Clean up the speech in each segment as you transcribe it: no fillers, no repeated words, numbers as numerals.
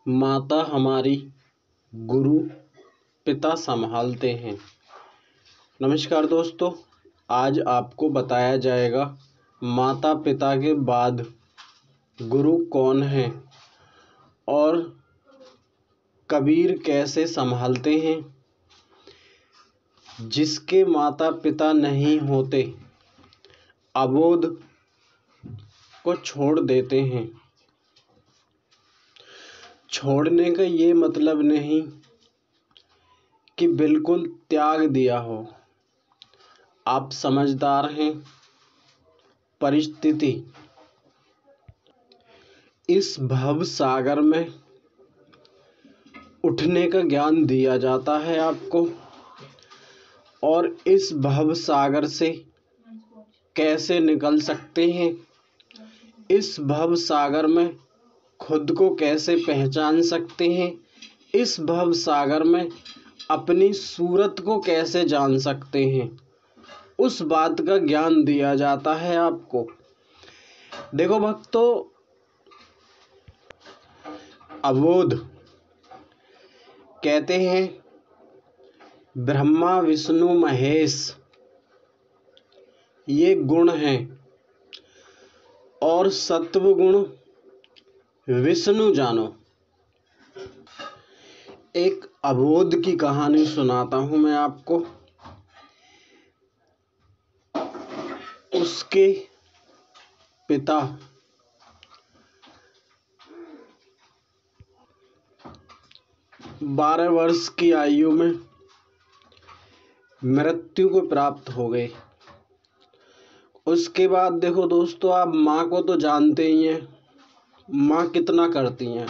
माता हमारी गुरु पिता संभालते हैं। नमस्कार दोस्तों, आज आपको बताया जाएगा माता पिता के बाद गुरु कौन है और कबीर कैसे संभालते हैं। जिसके माता पिता नहीं होते अबोध को छोड़ देते हैं। छोड़ने का ये मतलब नहीं कि बिल्कुल त्याग दिया हो। आप समझदार हैं। परिस्थिति इस भव सागर में उठने का ज्ञान दिया जाता है आपको, और इस भव सागर से कैसे निकल सकते हैं, इस भव सागर में खुद को कैसे पहचान सकते हैं, इस भव सागर में अपनी सूरत को कैसे जान सकते हैं, उस बात का ज्ञान दिया जाता है आपको। देखो भक्तों, अबोध कहते हैं ब्रह्मा विष्णु महेश ये गुण हैं, और सत्व गुण विष्णु जानो। एक अबोध की कहानी सुनाता हूं मैं आपको। उसके पिता 12 वर्ष की आयु में मृत्यु को प्राप्त हो गए। उसके बाद देखो दोस्तों, आप माँ को तो जानते ही हैं, माँ कितना करती हैं,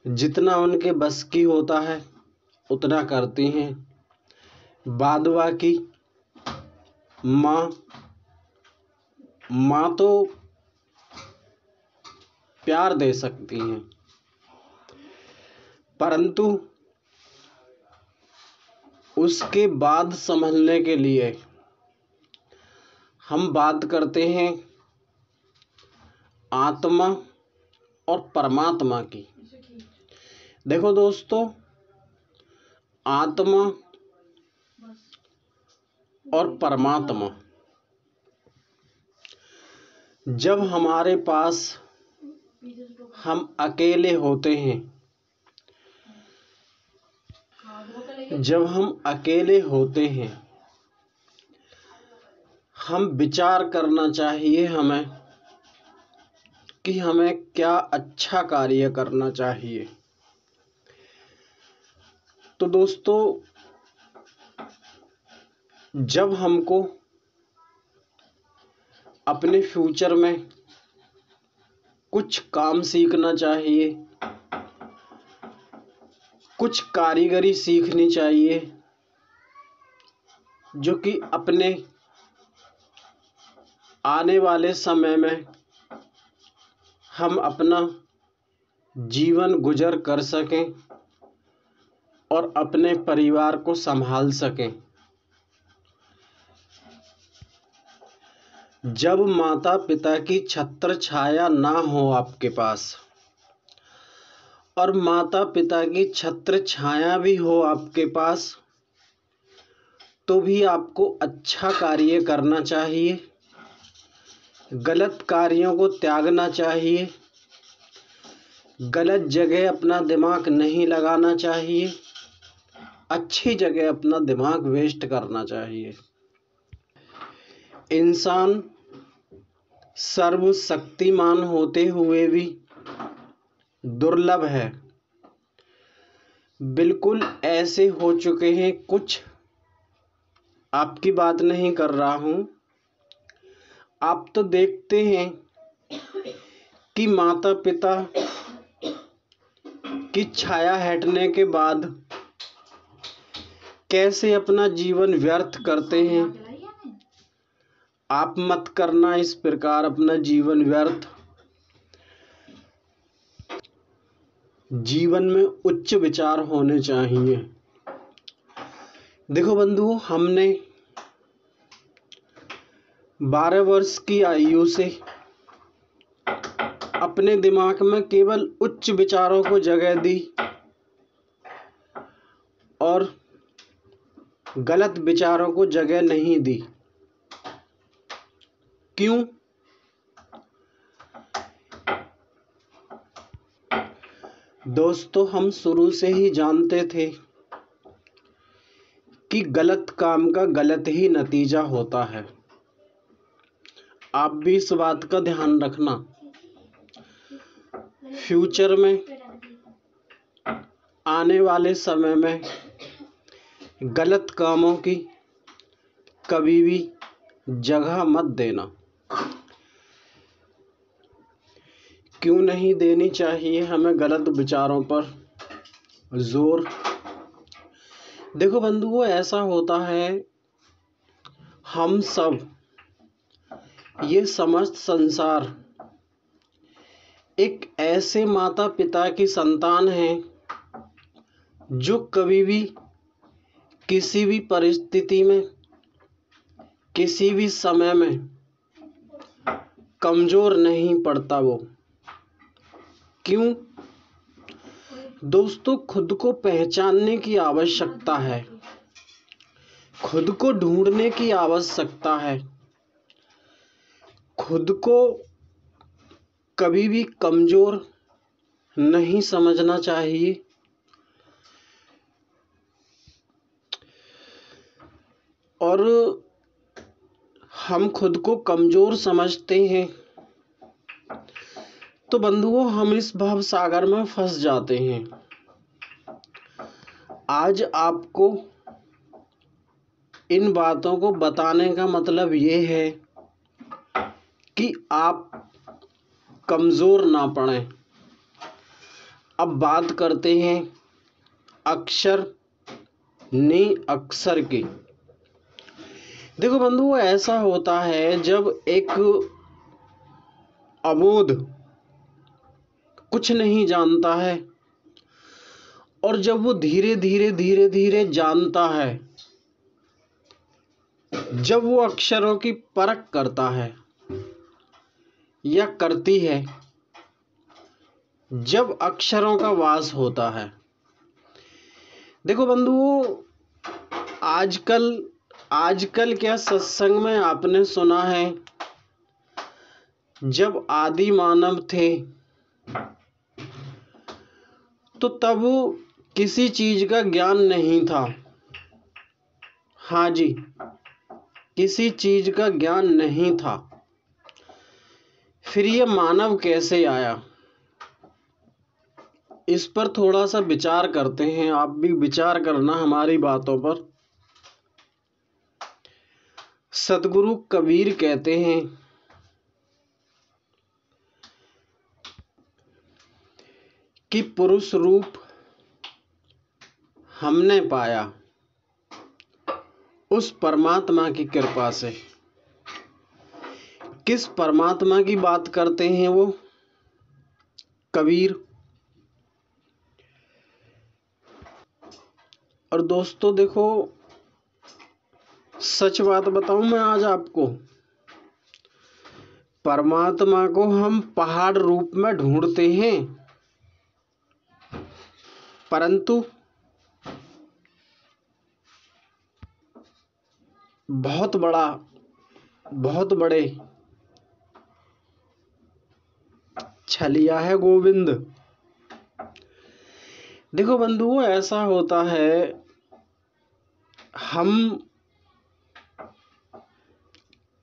जितना उनके बस की होता है उतना करती हैं। बाद बाकी माँ तो प्यार दे सकती हैं, परंतु उसके बाद संभलने के लिए हम बात करते हैं आत्मा और परमात्मा की। देखो दोस्तों, आत्मा और परमात्मा जब हमारे पास हम अकेले होते हैं, जब हम अकेले होते हैं, हम विचार करना चाहिए हमें कि हमें क्या अच्छा कार्य करना चाहिए। तो दोस्तों, जब हमको अपने फ्यूचर में कुछ काम सीखना चाहिए, कुछ कारीगरी सीखनी चाहिए, जो कि अपने आने वाले समय में हम अपना जीवन गुजर कर सकें और अपने परिवार को संभाल सकें। जब माता पिता की छत्र छाया ना हो आपके पास, और माता पिता की छत्र छाया भी हो आपके पास, तो भी आपको अच्छा कार्य करना चाहिए, गलत कार्यों को त्यागना चाहिए, गलत जगह अपना दिमाग नहीं लगाना चाहिए, अच्छी जगह अपना दिमाग वेस्ट करना चाहिए। इंसान सर्वशक्तिमान होते हुए भी दुर्लभ है। बिल्कुल ऐसे हो चुके हैं कुछ, आपकी बात नहीं कर रहा हूं। आप तो देखते हैं कि माता पिता की छाया हटने के बाद कैसे अपना जीवन व्यर्थ करते हैं। आप मत करना इस प्रकार अपना जीवन व्यर्थ। जीवन में उच्च विचार होने चाहिए। देखो बंधुओं, हमने 12 वर्ष की आयु से अपने दिमाग में केवल उच्च विचारों को जगह दी और गलत विचारों को जगह नहीं दी। क्यों? दोस्तों, हम शुरू से ही जानते थे कि गलत काम का गलत ही नतीजा होता है। आप भी इस बात का ध्यान रखना। फ्यूचर में, आने वाले समय में गलत कामों की कभी भी जगह मत देना। क्यों नहीं देनी चाहिए हमें गलत विचारों पर जोर? देखो बंधुओं, ऐसा होता है, हम सब, ये समस्त संसार एक ऐसे माता पिता की संतान है जो कभी भी किसी भी परिस्थिति में, किसी भी समय में कमजोर नहीं पड़ता वो। क्यों? दोस्तों, खुद को पहचानने की आवश्यकता है, खुद को ढूंढने की आवश्यकता है। खुद को कभी भी कमजोर नहीं समझना चाहिए। और हम खुद को कमजोर समझते हैं तो बंधुओं, हम इस भव सागर में फंस जाते हैं। आज आपको इन बातों को बताने का मतलब ये है कि आप कमजोर ना पड़ें। अब बात करते हैं अक्षर ने अक्षर की। देखो बंधुओं, ऐसा होता है जब एक अबोध कुछ नहीं जानता है और जब वो धीरे धीरे जानता है, जब वो अक्षरों की परख करता है या करती है, जब अक्षरों का वास होता है। देखो बंधुओं, आजकल क्या सत्संग में आपने सुना है, जब आदि मानव थे तो तब किसी चीज का ज्ञान नहीं था। हाँ जी, किसी चीज का ज्ञान नहीं था। फिर ये मानव कैसे आया, इस पर थोड़ा सा विचार करते हैं। आप भी विचार करना हमारी बातों पर। सतगुरु कबीर कहते हैं कि पुरुष रूप हमने पाया उस परमात्मा की कृपा से। किस परमात्मा की बात करते हैं वो कबीर? और दोस्तों देखो, सच बात बताऊं मैं आज आपको, परमात्मा को हम पहाड़ रूप में ढूंढते हैं, परंतु बहुत बड़े छलिया है गोविंद। देखो बंधुओं, ऐसा होता है, हम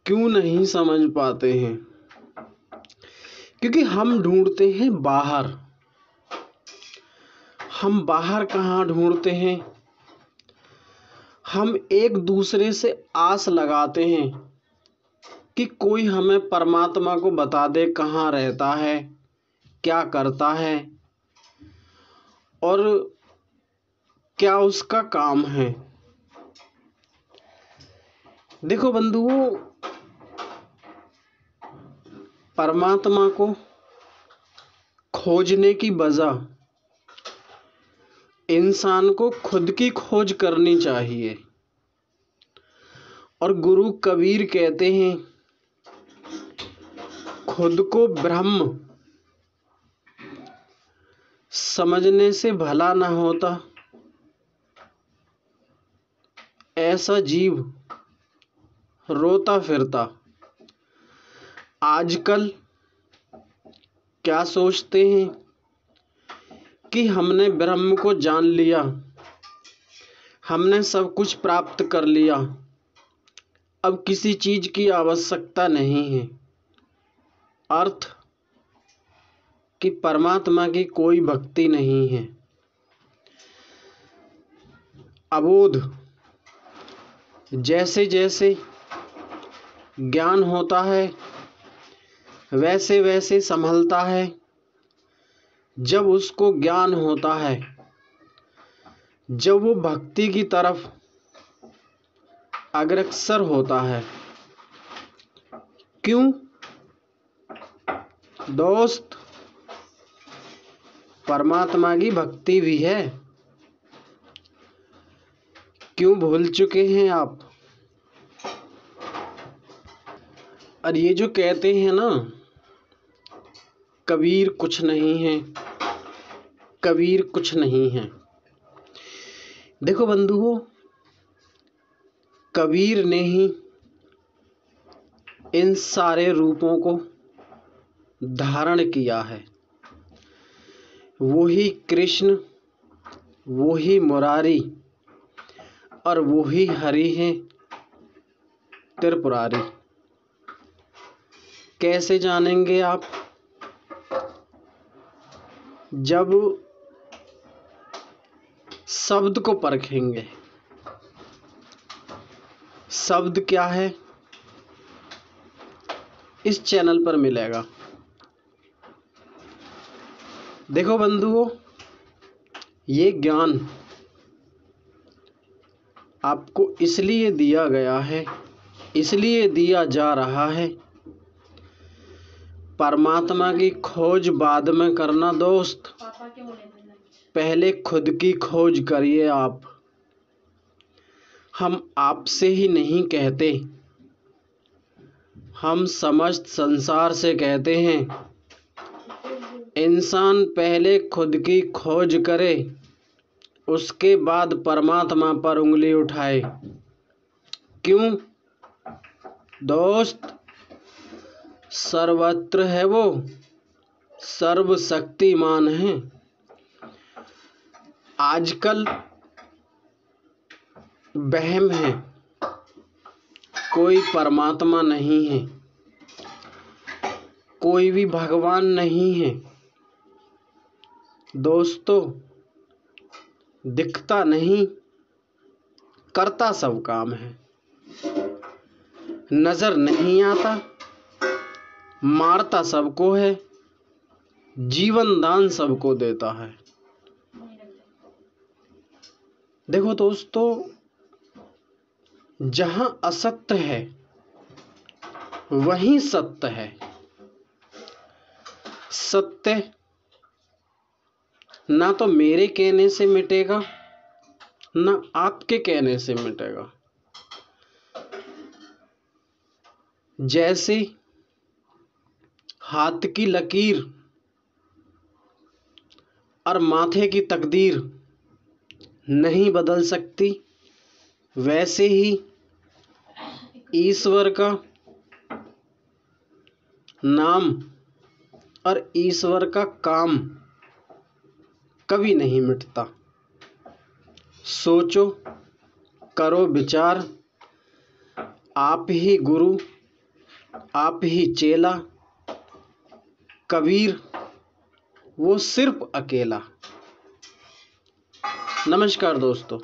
क्यों नहीं समझ पाते हैं? क्योंकि हम ढूंढते हैं बाहर। हम बाहर कहाँ ढूंढते हैं? हम एक दूसरे से आस लगाते हैं कि कोई हमें परमात्मा को बता दे कहाँ रहता है, क्या करता है और क्या उसका काम है। देखो बंधुओं, परमात्मा को खोजने की बजाय इंसान को खुद की खोज करनी चाहिए। और गुरु कबीर कहते हैं, खुद को ब्रह्म समझने से भला न होता, ऐसा जीव रोता फिरता। आजकल क्या सोचते हैं कि हमने ब्रह्म को जान लिया, हमने सब कुछ प्राप्त कर लिया, अब किसी चीज की आवश्यकता नहीं है। अर्थ कि परमात्मा की कोई भक्ति नहीं है। अबोध जैसे जैसे ज्ञान होता है वैसे वैसे संभलता है। जब उसको ज्ञान होता है, जब वो भक्ति की तरफ अग्रसर होता है। क्यों दोस्त? परमात्मा की भक्ति भी है। क्यों भूल चुके हैं आप? और ये जो कहते हैं ना, कबीर कुछ नहीं है, कबीर कुछ नहीं है। देखो बंधुओं, कबीर ने ही इन सारे रूपों को धारण किया है। वो ही कृष्ण, वो ही मुरारी और वो ही हरि हैं त्रिपुरारी। कैसे जानेंगे आप? जब शब्द को परखेंगे। शब्द क्या है? इस चैनल पर मिलेगा। देखो बंधुओं, ये ज्ञान आपको इसलिए दिया गया है, इसलिए दिया जा रहा है। परमात्मा की खोज बाद में करना दोस्त, पहले खुद की खोज करिए आप। हम आपसे ही नहीं कहते, हम समस्त संसार से कहते हैं, इंसान पहले खुद की खोज करे, उसके बाद परमात्मा पर उंगली उठाए। क्यों दोस्त? सर्वत्र है वो, सर्वशक्तिमान है। आजकल वहम है, कोई परमात्मा नहीं है, कोई भी भगवान नहीं है। दोस्तों, दिखता नहीं, करता सब काम है। नजर नहीं आता, मारता सबको है, जीवन दान सबको देता है। देखो दोस्तों, जहां असत्य है वहीं सत्य है। सत्य ना तो मेरे कहने से मिटेगा, ना आपके कहने से मिटेगा। जैसे हाथ की लकीर और माथे की तकदीर नहीं बदल सकती, वैसे ही ईश्वर का नाम और ईश्वर का काम कभी नहीं मिटता। सोचो, करो विचार, आप ही गुरु, आप ही चेला, कबीर वो सिर्फ अकेला। नमस्कार दोस्तों।